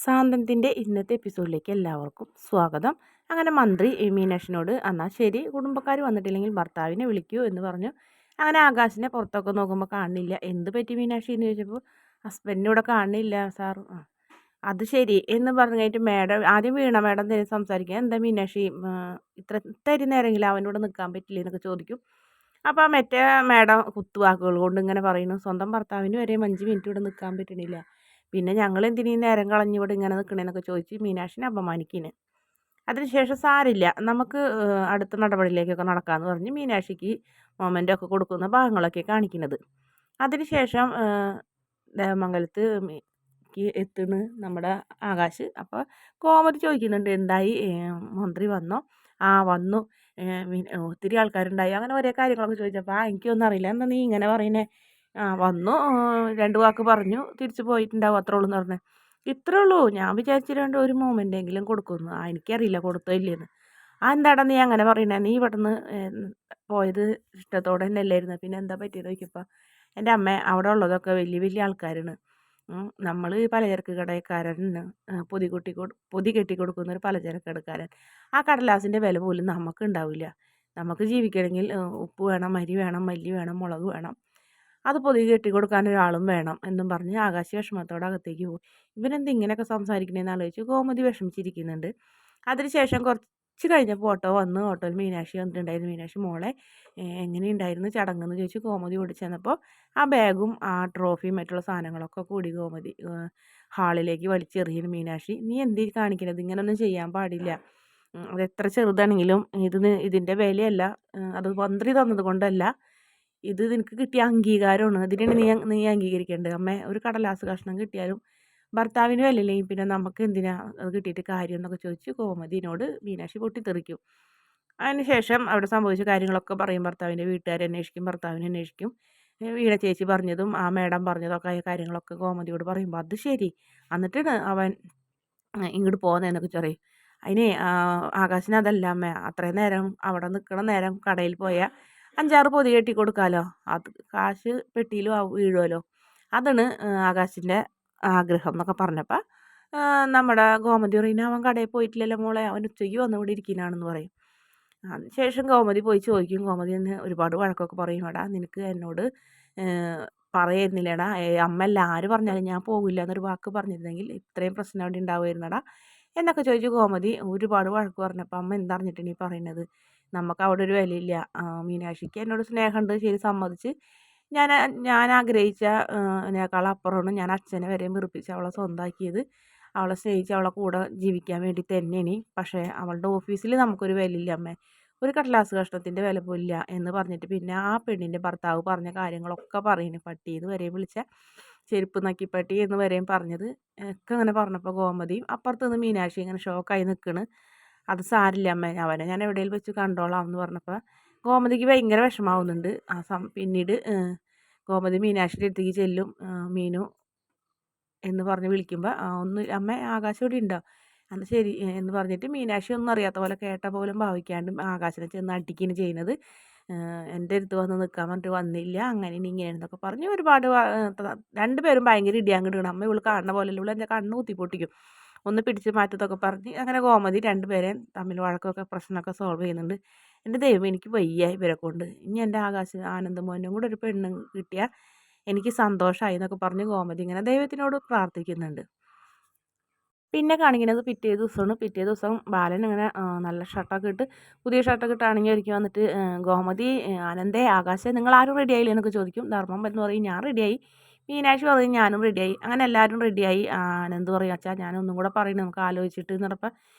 സാന്തനത്തിൻ്റെ ഇന്നത്തെ എപ്പിസോഡിലേക്ക് എല്ലാവർക്കും സ്വാഗതം. അങ്ങനെ മന്ത്രി മീനാക്ഷിനോട് എന്നാൽ ശരി, കുടുംബക്കാർ വന്നിട്ടില്ലെങ്കിൽ ഭർത്താവിനെ വിളിക്കൂ എന്ന് പറഞ്ഞു. അങ്ങനെ ആകാശിനെ പുറത്തൊക്കെ നോക്കുമ്പോൾ കാണുന്നില്ല. എന്ത് പറ്റി മീനാക്ഷി എന്ന് ചോദിച്ചപ്പോൾ ഹസ്ബൻഡിനെ ഇവിടെ കാണുന്നില്ല സാർ. അത് ശരി എന്ന് പറഞ്ഞിട്ട് മേഡം ആദ്യം വീണ മേഡം തന്നെ സംസാരിക്കുക. എന്താ മീനാക്ഷി ഇത്തിരി നേരമെങ്കിലും അവനോട് നിൽക്കാൻ പറ്റില്ല എന്നൊക്കെ ചോദിക്കും. അപ്പോൾ മറ്റേ മേഡം കുത്തുവാക്കുകൾ കൊണ്ട് ഇങ്ങനെ പറയുന്നു, സ്വന്തം ഭർത്താവിന് വരെ 5 മിനിറ്റ് ഇവിടെ നിൽക്കാൻ പറ്റണില്ല, പിന്നെ ഞങ്ങൾ എന്തിനീ നേരം കളഞ്ഞ് ഇവിടെ ഇങ്ങനെ നിൽക്കണേന്നൊക്കെ ചോദിച്ച് മീനാക്ഷിനെ അപമാനിക്കുന്നു. അതിനുശേഷം സാരില്ല, നമുക്ക് അടുത്ത നടപടിയിലേക്കൊക്കെ നടക്കാമെന്ന് പറഞ്ഞ് മീനാക്ഷിക്ക് മൊമെൻ്റൊക്കെ കൊടുക്കുന്ന ഭാഗങ്ങളൊക്കെ കാണിക്കുന്നത്. അതിനുശേഷം ദേവമംഗലത്ത് എത്തുന്നു നമ്മുടെ ആകാശ്. അപ്പോൾ കോമതി ചോദിക്കുന്നുണ്ട്, എന്തായി, മന്ത്രി വന്നോ? ആ വന്നു, ഒത്തിരി ആൾക്കാരുണ്ടായി, അങ്ങനെ ഒരേ കാര്യങ്ങളൊക്കെ ചോദിച്ചപ്പോൾ എനിക്കൊന്നും അറിയില്ല, എന്താ നീ ഇങ്ങനെ പറയുന്നേ? വന്നു, 2 വാക്ക് പറഞ്ഞു, തിരിച്ച് പോയിട്ടുണ്ടാവും, അത്രേ ഉള്ളൂ എന്ന് പറഞ്ഞു. ഇത്രേ ഉള്ളൂ? ഞാൻ വിചാരിച്ചിട്ടുണ്ട് ഒരു മൊമെൻ്റെങ്കിലും കൊടുക്കുന്നു. എനിക്കറിയില്ല കൊടുത്തോ ഇല്ലേന്ന്. എന്താടാ നീ അങ്ങനെ പറയണേ? നീ ഇവിടുന്ന് പോയത് ഇഷ്ടത്തോടെ തന്നെ അല്ലായിരുന്നു, പിന്നെ എന്താ പറ്റിയത് ചോദിച്ചപ്പോൾ എൻ്റെ അമ്മ അവിടെ ഉള്ളതൊക്കെ വലിയ വലിയ ആൾക്കാരാണ്. നമ്മൾ പലചരക്ക് കടക്കാരന് പൊതി കെട്ടി കൊടുക്കുന്ന ഒരു പലചരക്ക് കടക്കാരൻ. ആ കടലാസിൻ്റെ വില പോലും നമുക്ക് ഉണ്ടാവില്ല. നമുക്ക് ജീവിക്കണമെങ്കിൽ ഉപ്പ് വേണം, അരി വേണം, മല്ലി വേണം, മുളക് വേണം, അത് പൊതി കെട്ടി കൊടുക്കാൻ ഒരാളും വേണം എന്നും പറഞ്ഞ് ആകാശ് വിഷമത്തോടെ അകത്തേക്ക് പോകും. ഇവനെന്ത് ഇങ്ങനെയൊക്കെ സംസാരിക്കണേന്ന് ആലോചിച്ച് ഗോമതി വിഷമിച്ചിരിക്കുന്നുണ്ട്. അതിനുശേഷം കുറച്ച് കഴിഞ്ഞപ്പോൾ ഓട്ടോ വന്ന്. ഓട്ടോയിൽ മീനാക്ഷി വന്നിട്ടുണ്ടായിരുന്നു. മീനാക്ഷി മോളെ എങ്ങനെയുണ്ടായിരുന്നു ചടങ്ങെന്ന് ചോദിച്ച് കോമതി ഓടിച്ചു ചെന്നപ്പോൾ ആ ബാഗും ആ ട്രോഫിയും മറ്റുള്ള സാധനങ്ങളൊക്കെ കൂടി കോമതി ഹാളിലേക്ക് വലിച്ചെറിയുന്നു. മീനാക്ഷി, നീ എന്തീ കാണിക്കണത്? ഇങ്ങനൊന്നും ചെയ്യാൻ പാടില്ല. അത് എത്ര ചെറുതാണെങ്കിലും ഇതിൻ്റെ വിലയല്ല, അത് മന്ത്രി തന്നത് കൊണ്ടല്ല, ഇത് നിനക്ക് കിട്ടിയ അംഗീകാരമാണ്, അതിനാണ് നീ അംഗീകരിക്കേണ്ടത്. അമ്മേ, ഒരു കടലാസ് കഷ്ണം കിട്ടിയാലും ഭർത്താവിന് വിലയില്ലെങ്കിൽ പിന്നെ നമുക്ക് എന്തിനാ അത് കിട്ടിയിട്ട് കാര്യം എന്നൊക്കെ ചോദിച്ച് കോമതിനോട് മീനാക്ഷി പൊട്ടിത്തെറിക്കും. അതിനുശേഷം അവിടെ സംഭവിച്ച കാര്യങ്ങളൊക്കെ പറയും. ഭർത്താവിൻ്റെ വീട്ടുകാരെ അന്വേഷിക്കും, ഭർത്താവിനെ അന്വേഷിക്കും. വീണ ചേച്ചി പറഞ്ഞതും ആ മേഡം പറഞ്ഞതൊക്കെ കാര്യങ്ങളൊക്കെ കോമതിയോട് പറയുമ്പോൾ അത് ശരി, എന്നിട്ടാണ് അവൻ ഇങ്ങോട്ട് പോകുന്നതെന്നൊക്കെ പറയും. അതിന് ആകാശിന് അതല്ല അമ്മ, അത്രയും നേരം അവിടെ നിൽക്കണ നേരം കടയിൽ പോയാൽ 5-6 പൊതി കെട്ടി കൊടുക്കാമല്ലോ, അത് കാശ് പെട്ടിയിലും വീഴുമല്ലോ, അതാണ് ആകാശിൻ്റെ ആഗ്രഹം എന്നൊക്കെ പറഞ്ഞപ്പോൾ നമ്മുടെ ഗോമതി പറയുന്നത്, അവൻ കടയിൽ പോയിട്ടില്ലല്ലോ മോളെ, അവൻ ഉച്ചയ്ക്ക് വന്ന് ഇവിടെ ഇരിക്കുന്നതാണെന്ന് പറയും. അതിനുശേഷം ഗോമതി പോയി ചോദിക്കും. ഗോമതി തന്നെ ഒരുപാട് വഴക്കൊക്കെ പറയും. എടാ, നിനക്ക് എന്നോട് പറയായിരുന്നില്ലടാ, അമ്മല്ല ആര് പറഞ്ഞാലും ഞാൻ പോകില്ല എന്നൊരു വാക്ക് പറഞ്ഞിരുന്നെങ്കിൽ ഇത്രയും പ്രശ്നം അവിടെ ഉണ്ടാവുമായിരുന്നടാ എന്നൊക്കെ ചോദിച്ചു കോമതി ഒരുപാട് വഴക്ക് പറഞ്ഞപ്പോൾ അമ്മ എന്തറിഞ്ഞിട്ടാണ് ഈ പറയുന്നത്? നമുക്ക് അവിടെ ഒരു വിലയില്ല. മീനാക്ഷിക്ക് എന്നോട് സ്നേഹമുണ്ട്, ശരി, സമ്മതിച്ച്. ഞാൻ ഞാൻ ആഗ്രഹിച്ച അതിനേക്കാൾ അപ്പുറമാണ് ഞാൻ അച്ഛനെ വരെയും വെറുപ്പിച്ച് അവളെ സ്വന്തമാക്കിയത്. അവളെ സ്നേഹിച്ച് അവളെ കൂടെ ജീവിക്കാൻ വേണ്ടി തന്നെയാണ്. പക്ഷേ അവളുടെ ഓഫീസിൽ നമുക്കൊരു വിലയില്ല അമ്മേ, ഒരു കടലാസ് കഷ്ണത്തിൻ്റെ വില പോലില്ല എന്ന് പറഞ്ഞിട്ട് പിന്നെ ആ പെണ്ണിൻ്റെ ഭർത്താവ് പറഞ്ഞ കാര്യങ്ങളൊക്കെ പറയുന്നു. പട്ടിയെന്ന് വരെയും വിളിച്ച, ചെരുപ്പ് നക്കിപ്പട്ടി എന്ന് വരെയും പറഞ്ഞത് ഒക്കെ അങ്ങനെ പറഞ്ഞപ്പോൾ ഗോമതിയും അപ്പുറത്ത് നിന്ന് മീനാക്ഷി ഇങ്ങനെ ഷോക്കായി നിൽക്കണ്. അത് സാരില്ല അമ്മ, അവനെ ഞാൻ എവിടെയെങ്കിലും വെച്ച് കണ്ടോളാം എന്ന് പറഞ്ഞപ്പോൾ ഗോമതിക്ക് ഭയങ്കര വിഷമാവുന്നുണ്ട്. പിന്നീട് ഗോമതി മീനാക്ഷിയുടെ അടുത്തേക്ക് ചെല്ലും. മീനു എന്ന് പറഞ്ഞ് വിളിക്കുമ്പോൾ ഒന്ന് അമ്മ ആകാശം ഇവിടെ ഉണ്ടോ? എന്നാൽ ശരി എന്ന് പറഞ്ഞിട്ട് മീനാക്ഷി ഒന്നും അറിയാത്ത പോലെ കേട്ട പോലും ഭാവിക്കാണ്ട് ആകാശനെ ചെന്ന് അടിക്കുകയാണ് ചെയ്യുന്നത്. എൻ്റെ അടുത്ത് വന്ന് നിൽക്കാൻ പറഞ്ഞിട്ട് വന്നില്ല, അങ്ങനെ ഇങ്ങനെയെന്നൊക്കെ പറഞ്ഞ് ഒരുപാട് രണ്ടുപേരും ഭയങ്കര ഇടിയാങ്കിടുകയാണ്. അമ്മ ഇവള് കാണുന്ന പോലെ ഇവള് എൻ്റെ കണ്ണ് കുത്തിപ്പൊട്ടിക്കും, ഒന്ന് പിടിച്ച് മാറ്റത്തൊക്കെ പറഞ്ഞ് അങ്ങനെ ഗോമതി രണ്ടുപേരെയും തമ്മിൽ വഴക്കൊക്കെ പ്രശ്നമൊക്കെ സോൾവ് ചെയ്യുന്നുണ്ട്. എൻ്റെ ദൈവം, എനിക്ക് വയ്യ ഇവരെ കൊണ്ട്, ഇനി എൻ്റെ ആനന്ദമോനും കൂടെ ഒരു പെണ്ണ് കിട്ടിയാൽ എനിക്ക് സന്തോഷമായി എന്നൊക്കെ പറഞ്ഞ് ഗോമതി ഇങ്ങനെ ദൈവത്തിനോട് പ്രാർത്ഥിക്കുന്നുണ്ട്. പിന്നെ കാണിക്കുന്നത് പിറ്റേ ദിവസമാണ്. പിറ്റേ ദിവസം ബാലൻ ഇങ്ങനെ നല്ല ഷർട്ടൊക്കെ ഇട്ട്, പുതിയ ഷർട്ടൊക്കെ ഇട്ടാണെങ്കിൽ ഒരുക്കി വന്നിട്ട് ഗോമതി, ആനന്ദേ, ആകാശേ, നിങ്ങൾ ആരും റെഡി ആയില്ലേ എന്നൊക്കെ ചോദിക്കും. ധർമ്മം എന്ന് പറയും ഞാൻ റെഡിയായി. മീനാക്ഷി പറയും ഞാനും റെഡിയായി. അങ്ങനെ എല്ലാവരും റെഡിയായി. ആനന്ദ് പറയും അച്ഛാ ഞാനൊന്നും കൂടെ പറയുന്നത് നമുക്ക് ആലോചിച്ചിട്ട് എന്ന് പറഞ്ഞപ്പോൾ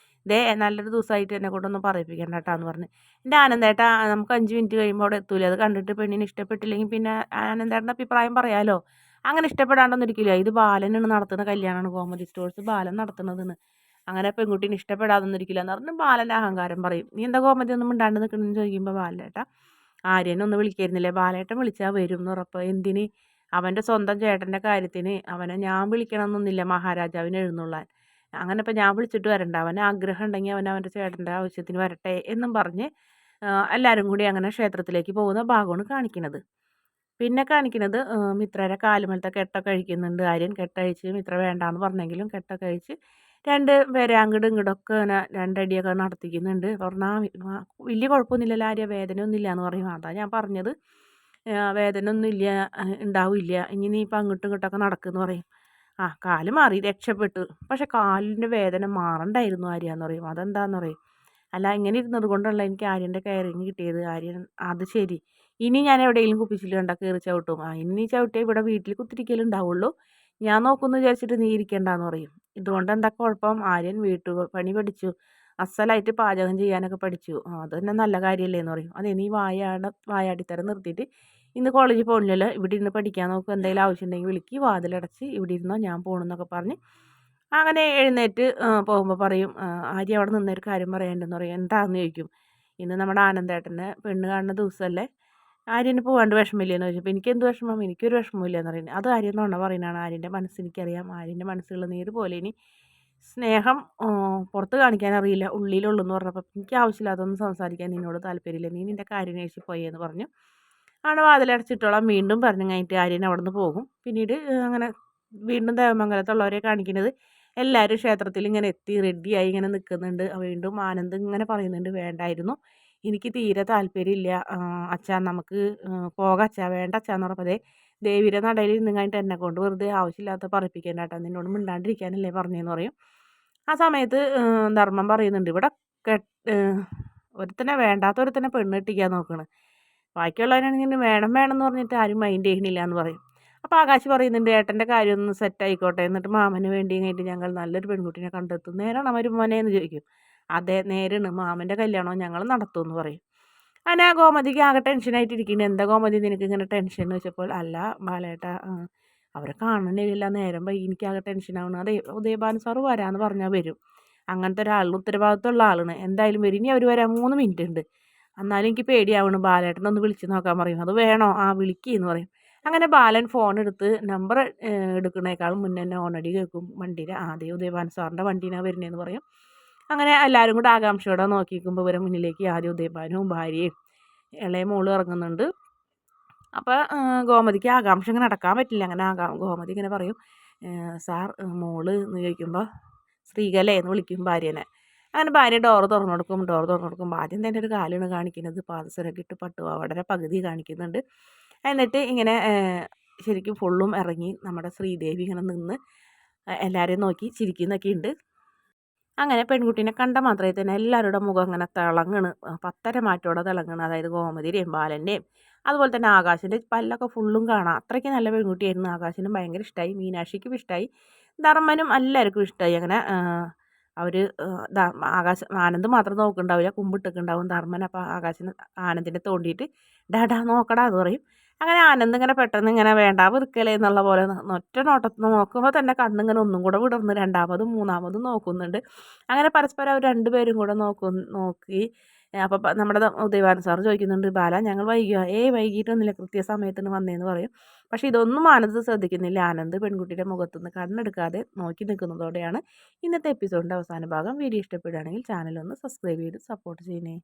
ദേ നല്ലൊരു ദിവസമായിട്ട് എന്നെ കൊണ്ടൊന്നും പറയിപ്പിക്കണ്ട കേട്ടോ എന്ന് പറഞ്ഞ്. എൻ്റെ ആനന്ദേട്ടാ, നമുക്ക് 5 മിനിറ്റ് കഴിയുമ്പോൾ അവിടെ എത്തൂലേ, അത് കണ്ടിട്ട് പെണ്ണിന് ഇഷ്ടപ്പെട്ടില്ലെങ്കിൽ പിന്നെ ആനന്ദേട്ടൻ്റെ അഭിപ്രായം പറയാമല്ലോ, അങ്ങനെ ഇഷ്ടപ്പെടാണ്ടൊന്നും ഇരിക്കില്ല. ഇത് ബാലനാണ് നടത്തുന്ന കല്യാണമാണ്, കോമഡി സ്റ്റോഴ്സ് ബാലൻ നടത്തുന്നതെന്ന്. അങ്ങനെ പെൺകുട്ടീനെ ഇഷ്ടപ്പെടാതൊന്നും ഇരിക്കില്ല എന്ന് പറഞ്ഞ് ബാലൻ്റെ അഹങ്കാരം പറയും. നീ എന്താ കോമഡി ഒന്നും മിണ്ടാണ്ട് നിൽക്കണമെന്ന് ചോദിക്കുമ്പോൾ ബാലേട്ട, ആര്യനെ ഒന്ന് വിളിക്കായിരുന്നില്ലേ? ബാലേട്ടൻ വിളിച്ചാൽ വരും എന്ന് ഉറപ്പ്. എന്തിന്? അവൻ്റെ സ്വന്തം ചേട്ടൻ്റെ കാര്യത്തിന് അവനെ ഞാൻ വിളിക്കണമെന്നൊന്നുമില്ല മഹാരാജാവിന് എഴുന്നള്ളാൻ. അങ്ങനെ ഇപ്പം ഞാൻ വിളിച്ചിട്ട് വരണ്ട, അവന് ആഗ്രഹം ഉണ്ടെങ്കിൽ അവൻ അവൻ്റെ ചേട്ടൻ്റെ ആവശ്യത്തിന് വരട്ടെ എന്നും പറഞ്ഞ് എല്ലാവരും കൂടി അങ്ങനെ ക്ഷേത്രത്തിലേക്ക് പോകുന്ന ഭാഗമാണ് കാണിക്കുന്നത്. പിന്നെ കാണിക്കുന്നത് മിത്രയുടെ കാലുമേലത്തെ കെട്ടൊക്കെ അഴിക്കുന്നുണ്ട്. ആര്യൻ കെട്ടഴിച്ച് മിത്ര വേണ്ടാന്ന് പറഞ്ഞെങ്കിലും കെട്ടൊക്കെ അഴിച്ച് 2 പേരെ അങ്ങടും ഇങ്ങടൊക്കെ ഇങ്ങനെ 2 അടിയൊക്കെ നടത്തിക്കുന്നുണ്ട്. പറഞ്ഞാൽ വലിയ കുഴപ്പമൊന്നുമില്ലല്ലോ ആര്യ, വേദനയൊന്നുമില്ലാന്ന് പറയും. അതാ ഞാൻ പറഞ്ഞത്, വേദനയൊന്നുമില്ല, ഉണ്ടാവില്ല, ഇനി നീ ഇപ്പം അങ്ങോട്ടും ഇങ്ങോട്ടൊക്കെ നടക്കുമെന്ന് പറയും. കാല് മാറി, രക്ഷപ്പെട്ടു. പക്ഷെ കാലിൻ്റെ വേദന മാറണ്ടായിരുന്നു ആര്യാന്ന് പറയും. അതെന്താന്ന് പറയും. അല്ല, ഇങ്ങനെ ഇരുന്നത് കൊണ്ടല്ല എനിക്ക് ആര്യൻ്റെ കെയറിങ് കിട്ടിയത്. ആര്യൻ അത് ശരി. ഇനി ഞാൻ എവിടെയെങ്കിലും കുപ്പിച്ചിൽ കണ്ടാൽ കയറി ചവിട്ടും. ഇനി ചവിട്ടിയാൽ ഇവിടെ വീട്ടിൽ കുത്തിരിക്കലുണ്ടാവുള്ളൂ. ഞാൻ നോക്കുമെന്ന് വിചാരിച്ചിട്ട് നീ ഇരിക്കണ്ടാന്ന് പറയും. ഇതുകൊണ്ട് എന്താ കുഴപ്പം? ആര്യൻ പണി പഠിച്ചു, അസലായിട്ട് പാചകം ചെയ്യാനൊക്കെ പഠിച്ചു. അത് തന്നെ നല്ല കാര്യമല്ലേ എന്ന് പറയും. അതെ, നീ വായാടിത്തരം നിർത്തിയിട്ട് ഇന്ന് കോളേജിൽ പോകണില്ലല്ലോ, ഇവിടെ ഇരുന്ന് പഠിക്കാൻ നോക്കും. എന്തെങ്കിലും ആവശ്യമുണ്ടെങ്കിൽ വിളിക്ക്, വാതിലടച്ച് ഇവിടെ ഇരുന്നോ, ഞാൻ പോകണമെന്നൊക്കെ പറഞ്ഞ് അങ്ങനെ എഴുന്നേറ്റ് പോകുമ്പോൾ പറയും, ആര്യ അവിടെ നിന്നൊരു കാര്യം പറയാനുണ്ടെന്ന് പറയും. എന്താണെന്ന് ചോദിക്കും. ഇന്ന് നമ്മുടെ ആനന്ദേട്ടൻ്റെ പെണ്ണ് കാണുന്ന ദിവസമല്ലേ, ആര്യന് പോകാണ്ട് വിഷമില്ലേന്ന് ചോദിച്ചപ്പോൾ എനിക്കെന്ത് വിഷമം, എനിക്കൊരു വിഷമമില്ല എന്ന് പറയുന്നത്. അത് ആര്യൻ നുണ പറയുന്നതാണ്. ആര്യൻ്റെ എനിക്കറിയാം. ആര്യൻ്റെ മനസ്സിലുള്ള നീര് പോലെ ഇനി സ്നേഹം പുറത്ത് കാണിക്കാൻ അറിയില്ല, ഉള്ളിലുള്ളൂ എന്ന് പറഞ്ഞപ്പോൾ എനിക്ക് ആവശ്യമില്ലാതൊന്നും സംസാരിക്കാൻ നിന്നോട് താല്പര്യമില്ല, നീ നിൻ്റെ കാര്യം അന്വേഷിച്ച് പോയെന്ന് പറഞ്ഞു. അവിടെ വാതിലടച്ചിട്ടോളാം വീണ്ടും പറഞ്ഞു കഴിഞ്ഞിട്ട് ആര്യൻ അവിടെ നിന്ന് പോകും. പിന്നീട് അങ്ങനെ വീണ്ടും ദേവമംഗലത്തുള്ളവരെ കാണിക്കുന്നത് എല്ലാവരും ക്ഷേത്രത്തിൽ ഇങ്ങനെ എത്തി റെഡിയായി ഇങ്ങനെ നിൽക്കുന്നുണ്ട്. വീണ്ടും ആനന്ദ് ഇങ്ങനെ പറയുന്നുണ്ട്, വേണ്ടായിരുന്നു, എനിക്ക് തീരെ താല്പര്യമില്ല അച്ഛാ, നമുക്ക് പോകാം അച്ഛാ, വേണ്ട അച്ഛാന്ന് പറഞ്ഞപ്പോൾ ദേവിയുടെ നടയിൽ ഇരുന്ന് കഴിഞ്ഞിട്ട് എന്നെ കൊണ്ട് വെറുതെ ആവശ്യമില്ലാത്ത പറയിപ്പിക്കേണ്ട കേട്ടോ, നിന്നോട് മിണ്ടാണ്ടിരിക്കാനല്ലേ പറഞ്ഞതെന്ന് പറയും. ആ സമയത്ത് ധർമ്മം പറയുന്നുണ്ട്, ഇവിടെ ഒരുത്തനെ വേണ്ടാത്ത ഒരുത്തനെ പെണ്ണ് കെട്ടിക്കാൻ നോക്കണം, ബാക്കിയുള്ളവരാണെങ്കിൽ വേണം വേണം എന്ന് പറഞ്ഞിട്ട് ആരും മൈൻഡ് ചെയ്യണില്ല എന്ന് പറയും. അപ്പോൾ ആകാശ് പറയുന്നുണ്ട്, ഏട്ടൻ്റെ കാര്യം ഒന്ന് സെറ്റ് ആയിക്കോട്ടെ, എന്നിട്ട് മാമന് വേണ്ടി കഴിഞ്ഞിട്ട് ഞങ്ങൾ നല്ലൊരു പെൺകുട്ടിനെ കണ്ടെത്തും. നേരാണോ മരുമോനെ എന്ന് ചോദിക്കും. അതെ നേരാണ്, മാമൻ്റെ കല്യാണം ഞങ്ങൾ നടത്തുമെന്ന് പറയും. അങ്ങനെ ഗോമതിക്ക് ആകെ ടെൻഷനായിട്ടിരിക്കുന്നത്. എന്താ ഗോമതി നിനക്ക് ഇങ്ങനെ ടെൻഷൻ എന്ന് വെച്ചപ്പോൾ, അല്ല ബാലേട്ട, അവരെ കാണണില്ല, നേരം വൈകി, എനിക്കാകെ ടെൻഷനാവണം. അതെ, ഉദയഭാനു സാറ് വരാമെന്ന് പറഞ്ഞാൽ വരും, അങ്ങനത്തെ ഒരാളും ഉത്തരവാദിത്തമുള്ള ആളാണ്, എന്തായാലും വരും. ഇനി അവർ വരാൻ 3 മിനിറ്റ് ഉണ്ട്, എന്നാലും എനിക്ക് പേടിയാവണം, ബാലേട്ടനൊന്ന് വിളിച്ച് നോക്കാൻ പറയും. അത് വേണോ? വിളിക്കുകയെന്ന് പറയും. അങ്ങനെ ബാലൻ ഫോൺ എടുത്ത് നമ്പർ എടുക്കുന്നേക്കാളും മുന്നേ തന്നെ ഓണടി കേൾക്കും വണ്ടിയുടെ. ആദ്യം ഉദയഭാനു സാറിൻ്റെ വണ്ടീനാണ് വരുന്നതെന്ന് പറയും. അങ്ങനെ എല്ലാവരും കൂടെ ആകാംക്ഷയോടെ നോക്കി നിൽക്കുമ്പോൾ ഇവരെ മുന്നിലേക്ക് ആദ്യം ഉദയഭാനുവും ഭാര്യയും ഇളയ മോളും ഇറങ്ങുന്നുണ്ട്. അപ്പോൾ ഗോമതിക്ക് ആകാംക്ഷ ഇങ്ങനെ അടക്കാൻ പറ്റില്ല. അങ്ങനെ ഗോമതി ഇങ്ങനെ പറയും, സാർ മോള് എന്ന് ചോദിക്കുമ്പോൾ ശ്രീകലേ എന്ന് വിളിക്കും ഭാര്യനെ. അങ്ങനെ ഭാര്യ ഡോറ് തുറന്നു കൊടുക്കും. ആദ്യം തന്നെ ഒരു കാലാണ് കാണിക്കുന്നത്, പാദസരമൊക്കെ ഇട്ട് പട്ടുപാവാടയുടെ പകുതി കാണിക്കുന്നുണ്ട്. എന്നിട്ട് ഇങ്ങനെ ശരിക്കും ഫുള്ളും ഇറങ്ങി നമ്മുടെ ശ്രീദേവി ഇങ്ങനെ നിന്ന് എല്ലാവരെയും നോക്കി ചിരിക്കുന്നൊക്കെ ഉണ്ട്. അങ്ങനെ പെൺകുട്ടീനെ കണ്ട മാത്രമേ തന്നെ എല്ലാവരുടെ മുഖം അങ്ങനെ തിളങ്ങണ്, പത്തര മാറ്റോടെ തിളങ്ങണ്. അതായത് ഗോമതിയുടെയും ബാലൻ്റെയും അതുപോലെ തന്നെ ആകാശിൻ്റെ പല്ലൊക്കെ ഫുള്ളും കാണാം. അത്രയ്ക്ക് നല്ല പെൺകുട്ടിയായിരുന്നു. ആകാശിനും ഭയങ്കര ഇഷ്ടമായി, മീനാക്ഷിക്കും ഇഷ്ടമായി, ധർമ്മനും എല്ലാവർക്കും ഇഷ്ടമായി. അങ്ങനെ അവർ ആനന്ദ് മാത്രം നോക്കുന്നുണ്ടാവില്ല, കുമ്പിട്ടൊക്കെയുണ്ടാവും ധർമ്മൻ. അപ്പോൾ ആകാശിന് ആനന്ദിനെ തോണ്ടിയിട്ട് ഡാ നോക്കടാ എന്ന് പറയും. അങ്ങനെ ആനന്ദ് ഇങ്ങനെ പെട്ടെന്ന് ഇങ്ങനെ വേണ്ട വെറുക്കലേ എന്നുള്ള പോലെ ഒറ്റ നോട്ടത്തിൽ നോക്കുമ്പോൾ തന്നെ കണ്ണിങ്ങനെ ഒന്നും കൂടെ വിടർന്ന് രണ്ടാമതും മൂന്നാമതും നോക്കുന്നുണ്ട്. അങ്ങനെ പരസ്പരം അവർ രണ്ടുപേരും കൂടെ നോക്കി. അപ്പോൾ നമ്മുടെ ഉദയഭാനു സാർ ചോദിക്കുന്നുണ്ട്, ബാല ഞങ്ങൾ വൈകിയോ? വൈകിട്ടൊന്നുമില്ല, കൃത്യസമയത്തിന് വന്നേന്ന് പറയും. പക്ഷേ ഇതൊന്നും ആനന്ദ് ശ്രദ്ധിക്കുന്നില്ല. ആനന്ദ് പെൺകുട്ടിയുടെ മുഖത്തുനിന്ന് കണ്ണെടുക്കാതെ നോക്കി നിൽക്കുന്നതോടെയാണ് ഇന്നത്തെ എപ്പിസോഡിൻ്റെ അവസാന ഭാഗം. വീഡിയോ ഇഷ്ടപ്പെടുകയാണെങ്കിൽ ചാനലൊന്ന് സബ്സ്ക്രൈബ് ചെയ്ത് സപ്പോർട്ട് ചെയ്യണേ.